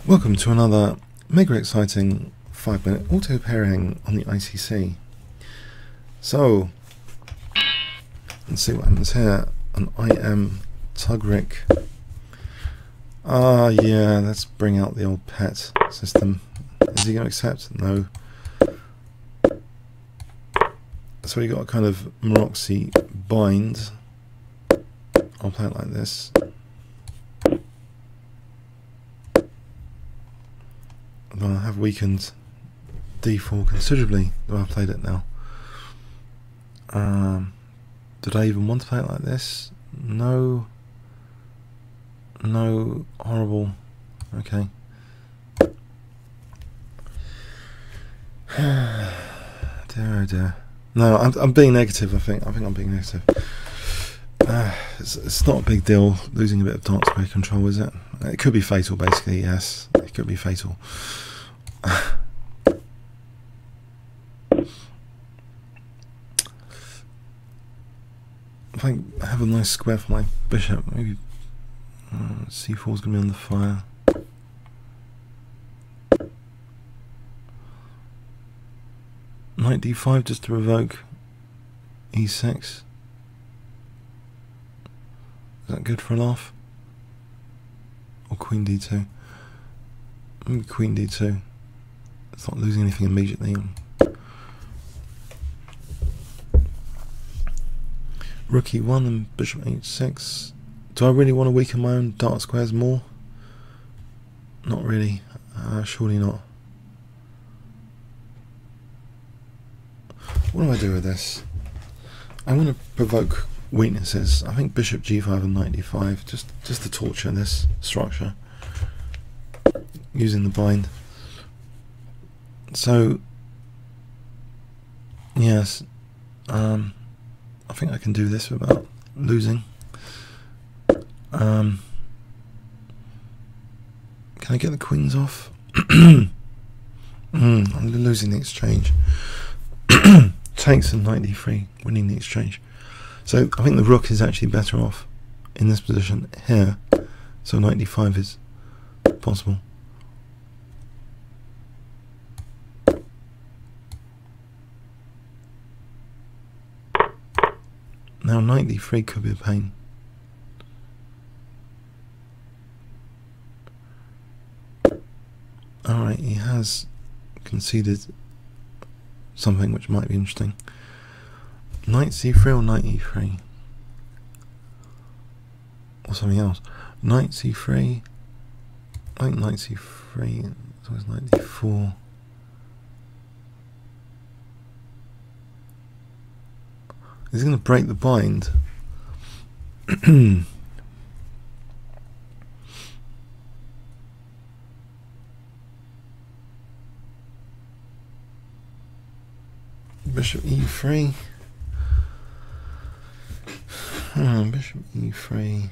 Welcome to another mega exciting 5-minute auto pairing on the ICC. So, let's see what happens here. An IM Tugrik. Yeah, let's bring out the old pet system. Is he going to accept? No. So we got a kind of Maroxy bind. I'll play it like this. I have weakened D4 considerably, though I've played it now. Did I even want to play it like this? No. No. Horrible. Okay. Dear oh dear. No, I'm being negative, I think. I think I'm being negative. It's not a big deal losing a bit of dark square control, is it? It could be fatal, basically, yes. It could be fatal. If I have a nice square for my bishop, maybe c4 is going to be on the fire. Knight d5 just to provoke e6. Is that good for a laugh? Or queen d2? Maybe queen d2. It's not losing anything immediately. Rook e1 and bishop h6. Do I really want to weaken my own dark squares more? Not really. Surely not. What do I do with this? I want to provoke weaknesses. I think bishop g5 and knight d5, just to torture this structure using the bind. So yes, I think I can do this without losing. Can I get the queens off? I'm losing the exchange. Takes and knight d3, winning the exchange. So I think the rook is actually better off in this position here. So knight d5 is possible. Now knight d3 could be a pain. Alright, he has conceded something which might be interesting. Knight c3 or knight e3? Or something else. Knight c3. I think knight c3. It's always knight d4. Is he going to break the bind? Bishop e3. Bishop e3.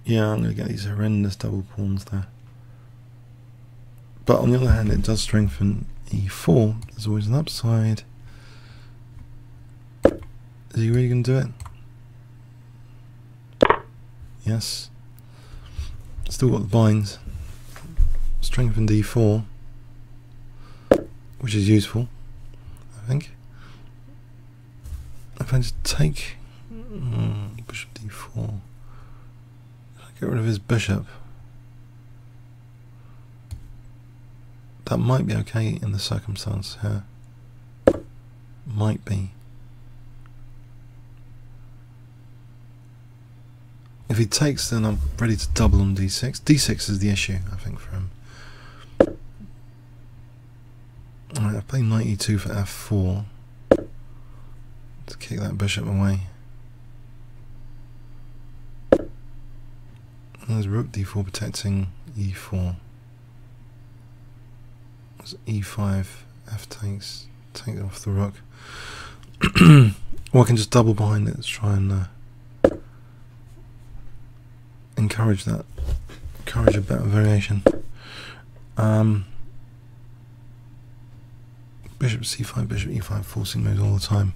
Yeah, I'm going to get these horrendous double pawns there. But on the other hand, it does strengthen e4. There's always an upside. Is he really going to do it? Yes. Still got the binds. Strengthen d4, which is useful, I think. If I just take bishop d4, get rid of his bishop. That might be okay in the circumstance here. Might be. If he takes, then I'm ready to double on d6. d6 is the issue, I think, for him. Alright, I play knight e2 for f4 to kick that bishop away. And there's rook d4 protecting e4. There's e5, f takes, take it off the rook. Or I can just double behind it. Let's try and encourage that. Encourage a better variation. Bishop c5, bishop e5, forcing moves all the time.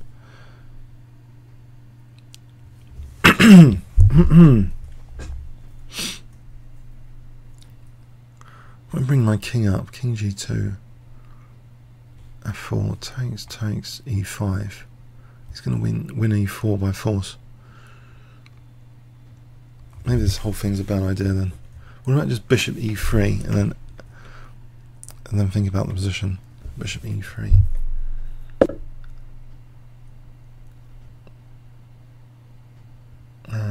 I bring my king up, king g2, f4, takes e5. He's going to win e4 by force. Maybe this whole thing's a bad idea then. What about just bishop e3 and then think about the position. Bishop e3.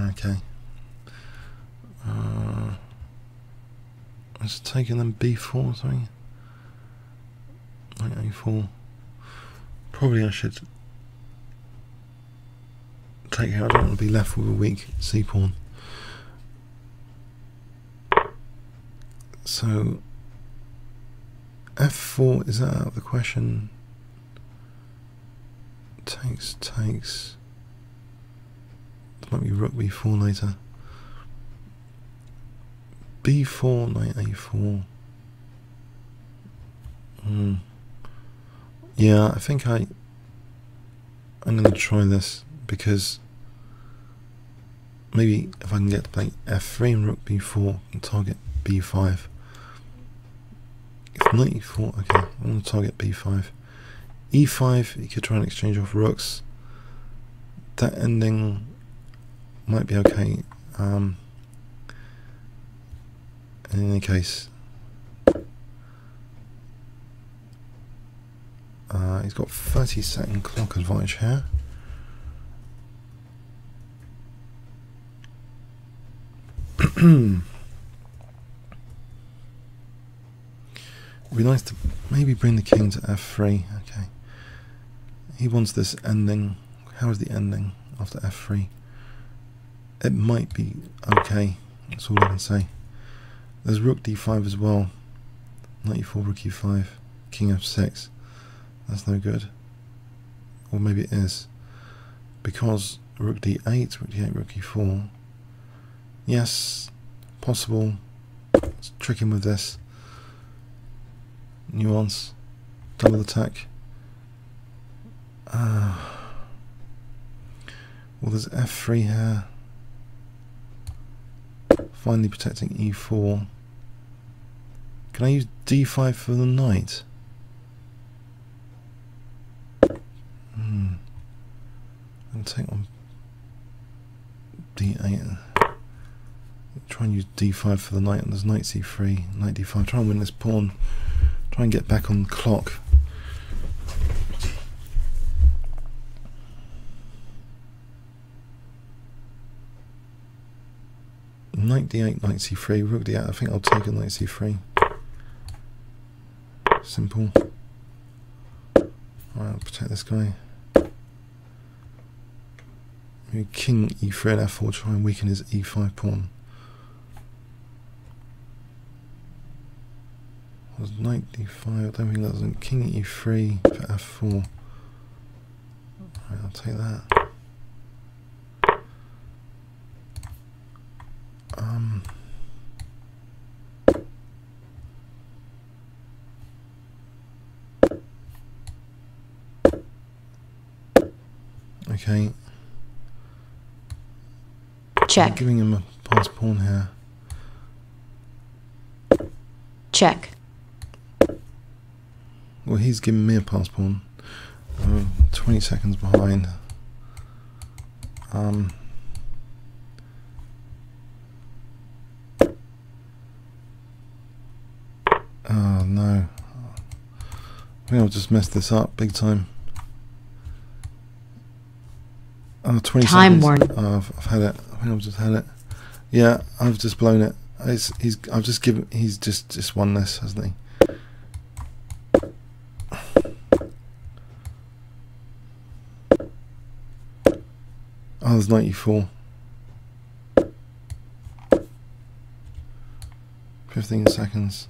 Okay. Let's take and then b4 or something. Knight a4. Probably I should take here. I don't want to be left with a weak c pawn. So f4, is that out of the question? Takes. There might be rook b4 later. b4, knight a4. Yeah, I think I'm going to try this, because maybe if I can get to play f3 and rook b4 and target b5. If knight e4, okay, I'm going to target b5. e5, you could try and exchange off rooks. That ending might be okay. In any case, he's got 30-second clock advantage here. It'd be nice to maybe bring the king to f3. Okay, he wants this ending. How is the ending after f3? It might be okay, that's all I can say. There's rook d5 as well. Knight e4, rook e5, king f6. That's no good. Or maybe it is. Because rook d8, rook d8, rook e4. Yes, possible. Let's trick him with this. Nuance. Double attack. Well, there's f3 here. Finally protecting e4. Can I use d5 for the knight? And take on d8. Try and use d5 for the knight, and there's knight c3, knight d5. Try and win this pawn. Try and get back on the clock. Knight d8, knight c3, rook d8. I think I'll take a knight c3. Simple. Alright, I'll protect this guy. Maybe king e3 and f4, try and weaken his e5 pawn. Was knight d5, I don't think that was king e3 for f4. Alright, I'll take that. Okay. Check. I'm giving him a pass pawn here. Check. Well, he's giving me a pass pawn. 20 seconds behind. Oh no. I think I've just messed this up big time. 20 Time seconds. warning. I've had it. I think I've just had it. Yeah, I've just blown it. I've just given. He's just won this, hasn't he? Oh, there's 94. 15 seconds.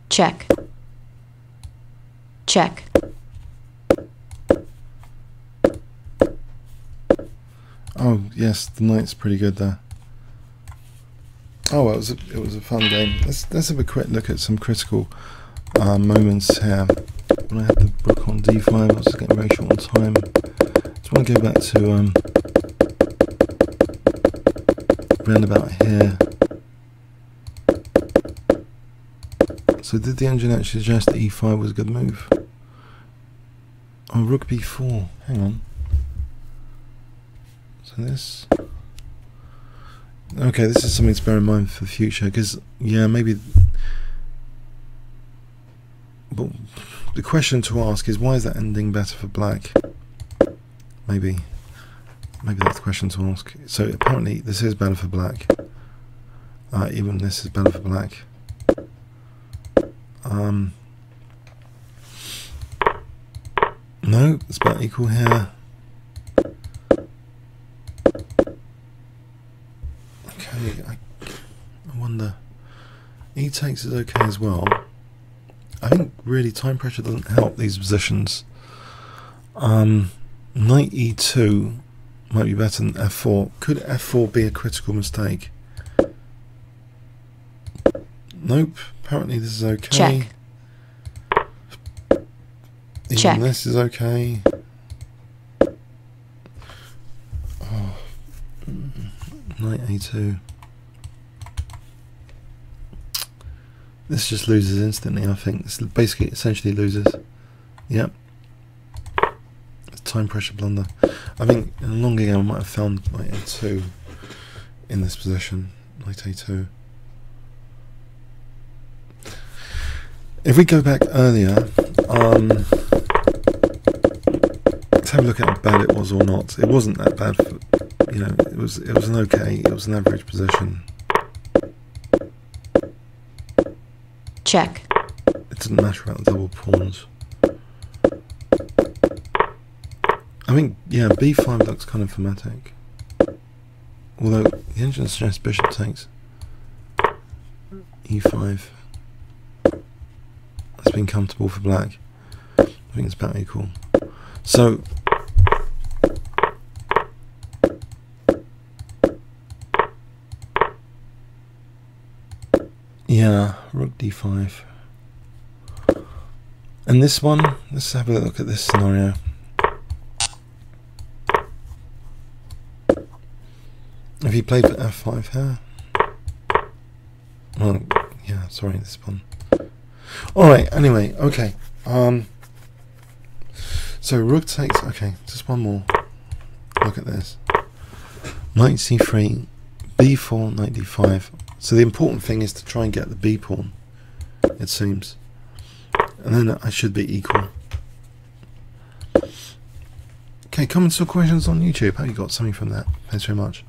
Check. Check. Oh yes, the knight's pretty good there. Oh, well, it was a fun game. Let's have a quick look at some critical moments here. When I had the rook on d5, I was just getting very short on time. Just want to go back to round about here. So did the engine actually suggest that e5 was a good move? Oh, rook b4. Hang on. So this... Okay, this is something to bear in mind for the future, because, yeah, maybe... But the question to ask is, why is that ending better for black? Maybe that's the question to ask. So apparently this is better for black. Even this is better for black. No, it's about equal here. Okay, I wonder. E takes is okay as well. I think really time pressure doesn't help these positions. Knight e2 might be better than f4. Could f4 be a critical mistake? Nope. Apparently this is okay. Check. Even Check. this is okay. Oh. Knight a2. This just loses instantly, I think. This basically essentially loses. Yep. It's time pressure blunder. I think in a longer game I might have found Knight a2 in this position. Knight a2. If we go back earlier, let's have a look at how bad it was or not. It wasn't that bad. For, you know, it was an okay. It was an average position. Check. It didn't matter about the double pawns. I think, yeah, b5 looks kind of thematic. Although the engine suggests bishop takes e5. That's been comfortable for black. I think it's about equal. So yeah, rook d5. And this one, let's have a look at this scenario. Have you played for f5 here? Well, yeah, sorry, this one. Alright, anyway, okay. So rook takes, okay, just one more. Look at this. Knight c3, b4, knight d5. So the important thing is to try and get the b pawn, it seems. And then I should be equal. Okay, comments or questions on YouTube? Hope you got something from that. Thanks very much.